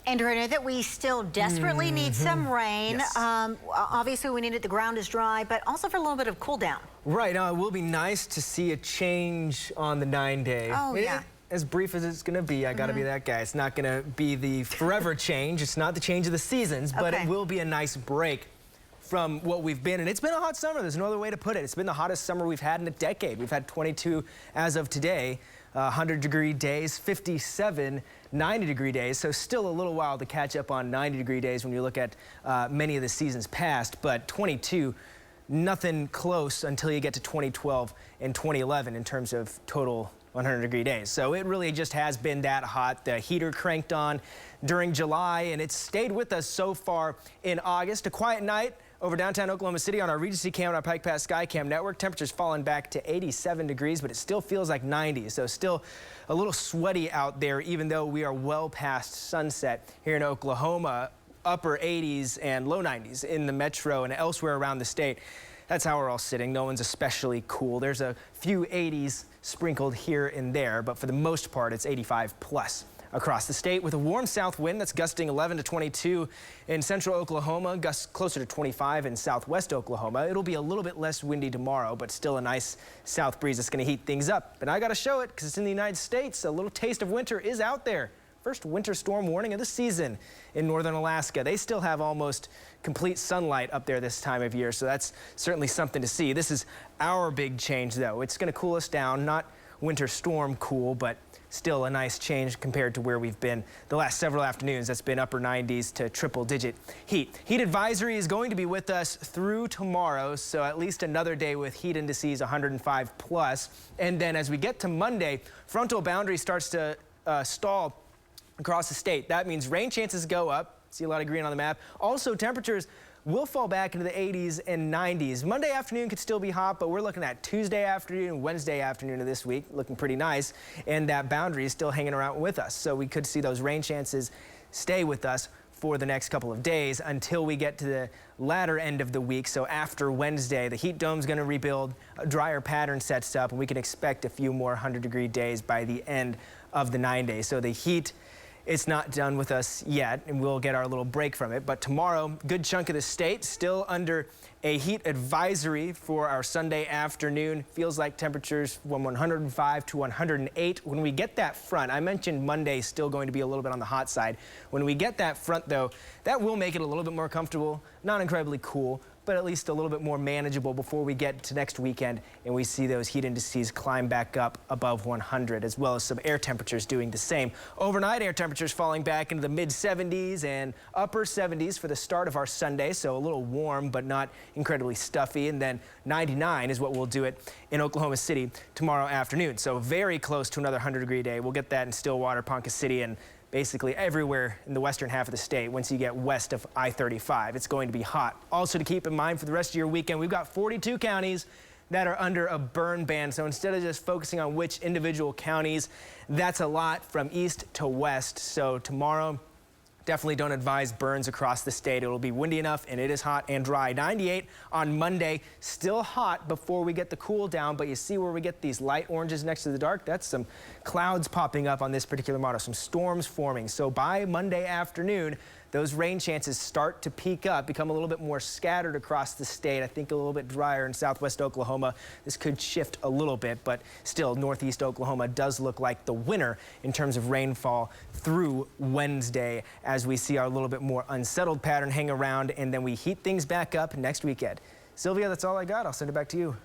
Andrew, I know that we still desperately need some rain. Yes. Obviously, we need it. The ground is dry, but also for a little bit of cool down. Right. Now, it will be nice to see a change on the 9-day. Oh, yeah. As brief as it's going to be, I got to be that guy. It's not going to be the forever change. It's not the change of the seasons, but it will be a nice break from what we've been. And it's been a hot summer. There's no other way to put it. It's been the hottest summer we've had in a decade. We've had 22 as of today, 100-degree days, 57 90-degree days. So still a little while to catch up on 90-degree days when you look at many of the seasons past. But 22, nothing close until you get to 2012 and 2011 in terms of total 100-degree days. So it really just has been that hot. The heater cranked on during July, and it's stayed with us so far in August. A quiet night over downtown Oklahoma City on our Regency Cam and our Pike Pass Skycam network. Temperatures falling back to 87 degrees, but it still feels like 90. So still a little sweaty out there, even though we are well past sunset here in Oklahoma. Upper 80s and low 90s in the metro and elsewhere around the state. That's how we're all sitting. No one's especially cool. There's a few 80s sprinkled here and there, but for the most part, it's 85 plus across the state with a warm south wind that's gusting 11 to 22 in central Oklahoma, gusts closer to 25 in southwest Oklahoma. It'll be a little bit less windy tomorrow, but still a nice south breeze that's going to heat things up. But I got to show it because it's in the United States. A little taste of winter is out there. First winter storm warning of the season in northern Alaska. They still have almost complete sunlight up there this time of year, so that's certainly something to see. This is our big change, though. It's going to cool us down, not winter storm cool, but still a nice change compared to where we've been the last several afternoons. That's been upper 90s to triple-digit heat. Heat advisory is going to be with us through tomorrow, so at least another day with heat indices 105 plus. And then as we get to Monday, frontal boundary starts to stall across the state. That means rain chances go up. See a lot of green on the map. Also, temperatures will fall back into the 80s and 90s. Monday afternoon could still be hot, but we're looking at Tuesday afternoon and Wednesday afternoon of this week, looking pretty nice. And that boundary is still hanging around with us. So we could see those rain chances stay with us for the next couple of days until we get to the latter end of the week. So after Wednesday, the heat dome's going to rebuild, a drier pattern sets up, and we can expect a few more 100-degree days by the end of the 9 days. So the heat, it's not done with us yet, and we'll get our little break from it. But tomorrow, good chunk of the state still under a heat advisory for our Sunday afternoon. Feels like temperatures from 105 to 108. When we get that front, I mentioned Monday still going to be a little bit on the hot side. When we get that front, though, that will make it a little bit more comfortable. Not incredibly cool, but at least a little bit more manageable before we get to next weekend and we see those heat indices climb back up above 100, as well as some air temperatures doing the same. Overnight, air temperatures falling back into the mid-70s and upper 70s for the start of our Sunday, so a little warm but not incredibly stuffy. And then 99 is what we'll do it in Oklahoma City tomorrow afternoon. So very close to another 100-degree day. We'll get that in Stillwater, Ponca City, and basically everywhere in the western half of the state. Once you get west of I-35, it's going to be hot. Also to keep in mind for the rest of your weekend, we've got 42 counties that are under a burn ban. So instead of just focusing on which individual counties, that's a lot from east to west. So tomorrow, definitely don't advise burns across the state. It'll be windy enough and it is hot and dry. 98 on Monday, still hot before we get the cool down, but you see where we get these light oranges next to the dark? That's some clouds popping up on this particular model, some storms forming. So by Monday afternoon, those rain chances start to peak up, become a little bit more scattered across the state. I think a little bit drier in southwest Oklahoma. This could shift a little bit, but still northeast Oklahoma does look like the winner in terms of rainfall through Wednesday as we see our little bit more unsettled pattern hang around, and then we heat things back up next weekend. Sylvia, that's all I got. I'll send it back to you.